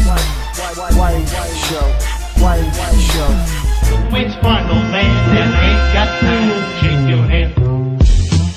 Whity show. Whity show. Wait for no man that ain't got time to shake your hand.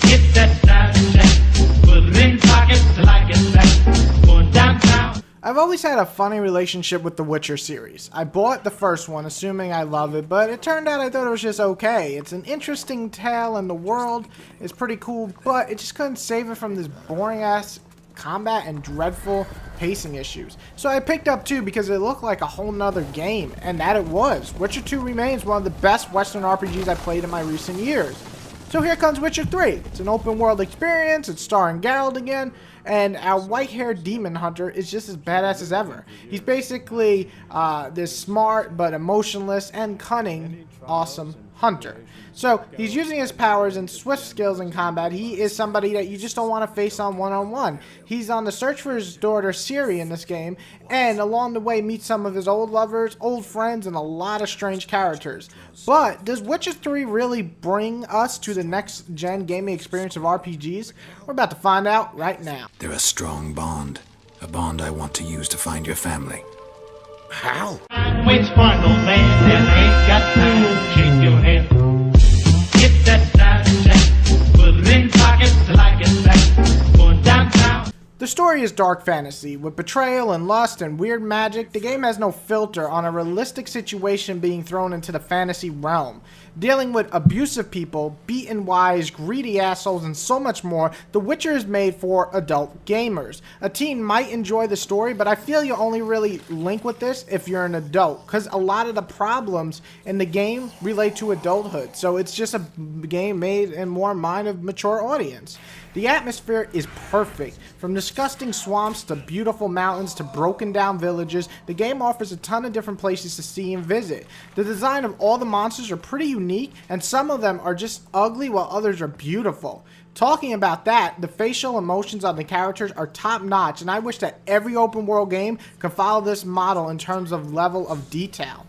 Get that style check, put it in pockets like it's back. Going downtown. I've always had a funny relationship with the Witcher series. I bought the first one assuming I love it, but it turned out I thought it was just okay. It's an interesting tale and the world is pretty cool, but it just couldn't save it from this boring ass combat and dreadful pacing issues. So I picked up 2 because it looked like a whole nother game, and that it was. Witcher 2 remains one of the best Western RPGs I played in my recent years. So here comes Witcher 3. It's an open world experience, it's starring Geralt again, and our white-haired demon hunter is just as badass as ever. He's basically this smart but emotionless and cunning, awesome hunter. So he's using his powers and swift skills in combat. He is somebody that you just don't want to face on one-on-one. He's on the search for his daughter Ciri in this game, and along the way meets some of his old lovers, old friends, and a lot of strange characters. But does Witcher 3 really bring us to the next gen gaming experience of RPGs? We're about to find out right now. They're a strong bond. A bond I want to use to find your family. How? Wait for no man that ain't got time to shake your hand. Get that style check, put it in pockets like it's back. Going downtown. The story is dark fantasy, with betrayal and lust and weird magic. The game has no filter on a realistic situation being thrown into the fantasy realm. Dealing with abusive people, beaten wives, greedy assholes, and so much more, The Witcher is made for adult gamers. A teen might enjoy the story, but I feel you only really link with this if you're an adult, because a lot of the problems in the game relate to adulthood, so it's just a game made in more mind of mature audience. The atmosphere is perfect. From disgusting swamps to beautiful mountains to broken down villages, the game offers a ton of different places to see and visit. The design of all the monsters are pretty unique, and some of them are just ugly while others are beautiful. Talking about that, the facial emotions on the characters are top notch, and I wish that every open world game could follow this model in terms of level of detail.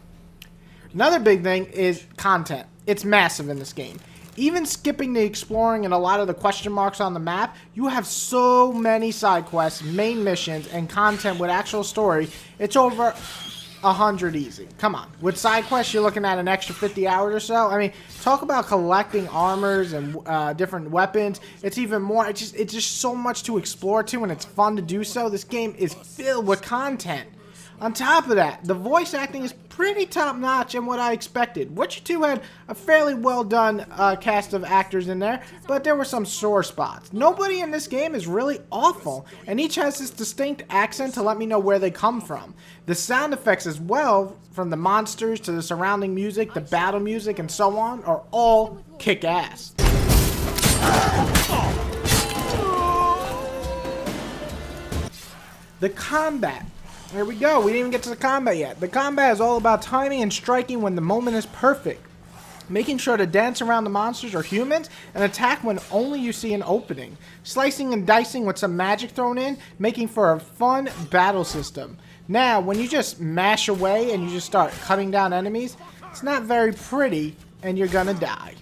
Another big thing is content. It's massive in this game. Even skipping the exploring and a lot of the question marks on the map, you have so many side quests, main missions, and content with actual story. It's over 100 easy. Come on. With side quests, you're looking at an extra 50 hours or so. I mean, talk about collecting armors and different weapons. It's even more. It's just so much to explore to, and it's fun to do so. This game is filled with content. On top of that, the voice acting is pretty top-notch and what I expected. Witcher 2 had a fairly well-done cast of actors in there, but there were some sore spots. Nobody in this game is really awful, and each has this distinct accent to let me know where they come from. The sound effects as well, from the monsters to the surrounding music, the battle music, and so on, are all kick-ass. The combat. Here we go. We didn't even get to the combat yet. The combat is all about timing and striking when the moment is perfect. Making sure to dance around the monsters or humans and attack when only you see an opening. Slicing and dicing with some magic thrown in, making for a fun battle system. Now, when you just mash away and you just start cutting down enemies, it's not very pretty and you're gonna die.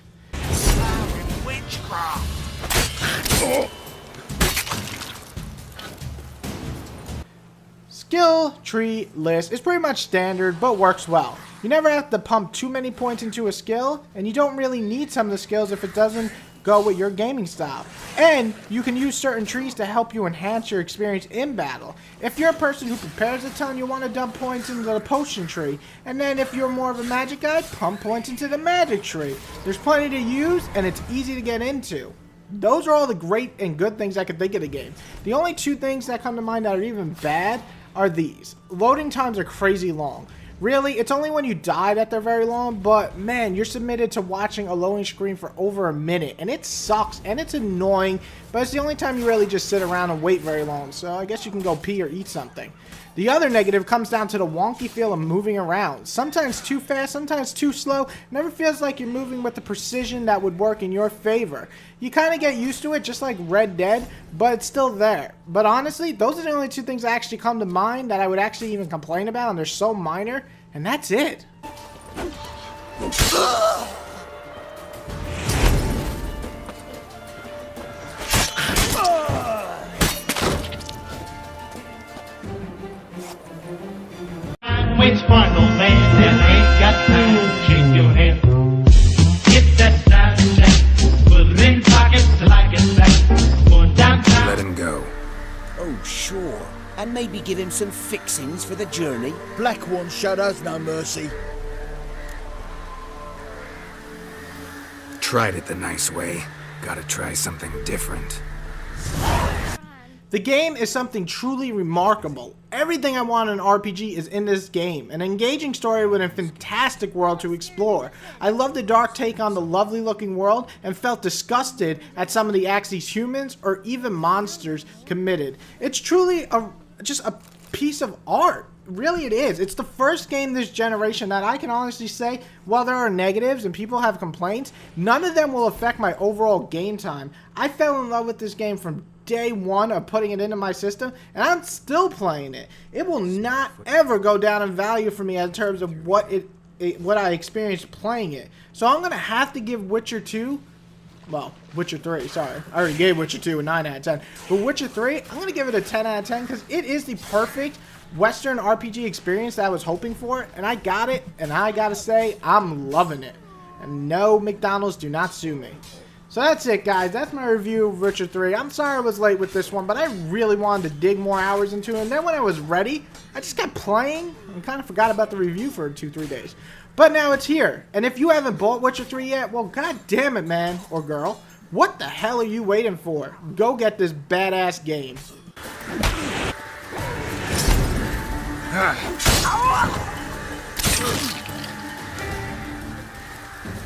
Skill tree list is pretty much standard, but works well. You never have to pump too many points into a skill, and you don't really need some of the skills if it doesn't go with your gaming style. And you can use certain trees to help you enhance your experience in battle. If you're a person who prepares a ton, you want to dump points into the potion tree. And then if you're more of a magic guy, pump points into the magic tree. There's plenty to use, and it's easy to get into. Those are all the great and good things I could think of the game. The only 2 things that come to mind that are even bad are these. Loading times are crazy long. Really, it's only when you die that they're very long, but man, you're submitted to watching a loading screen for over a minute, and it sucks, and it's annoying, but it's the only time you really just sit around and wait very long, so I guess you can go pee or eat something. The other negative comes down to the wonky feel of moving around. Sometimes too fast, sometimes too slow. Never feels like you're moving with the precision that would work in your favor. You kind of get used to it, just like Red Dead, but it's still there. But honestly, those are the only 2 things that actually come to mind that I would actually even complain about, and they're so minor, and that's it. waits for no man that ain't got time to shake your hand. Get that side check, put it in pockets like it's back. Going downtown. Let him go. Oh, sure. And maybe give him some fixings for the journey. Black one showed us no mercy. Tried it the nice way. Gotta try something different. The game is something truly remarkable. Everything I want in an RPG is in this game. An engaging story with a fantastic world to explore. I love the dark take on the lovely looking world and felt disgusted at some of the acts these humans or even monsters committed. It's truly just a piece of art. Really it is. It's the first game this generation that I can honestly say, while there are negatives and people have complaints, none of them will affect my overall game time. I fell in love with this game from day one of putting it into my system, and I'm still playing it. It will not ever go down in value for me in terms of what I experienced playing it. So I'm going to have to give Witcher 2, well, Witcher 3, sorry. I already gave Witcher 2 a 9 out of 10. But Witcher 3, I'm going to give it a 10 out of 10 because it is the perfect Western RPG experience that I was hoping for, and I got it, and I gotta say, I'm loving it. And no, McDonald's, do not sue me. So that's it, guys. That's my review of Witcher 3. I'm sorry I was late with this one, but I really wanted to dig more hours into it. And then when I was ready, I just kept playing and kind of forgot about the review for 2-3 days. But now it's here. And if you haven't bought Witcher 3 yet, well, god damn it, man or girl. What the hell are you waiting for? Go get this badass game.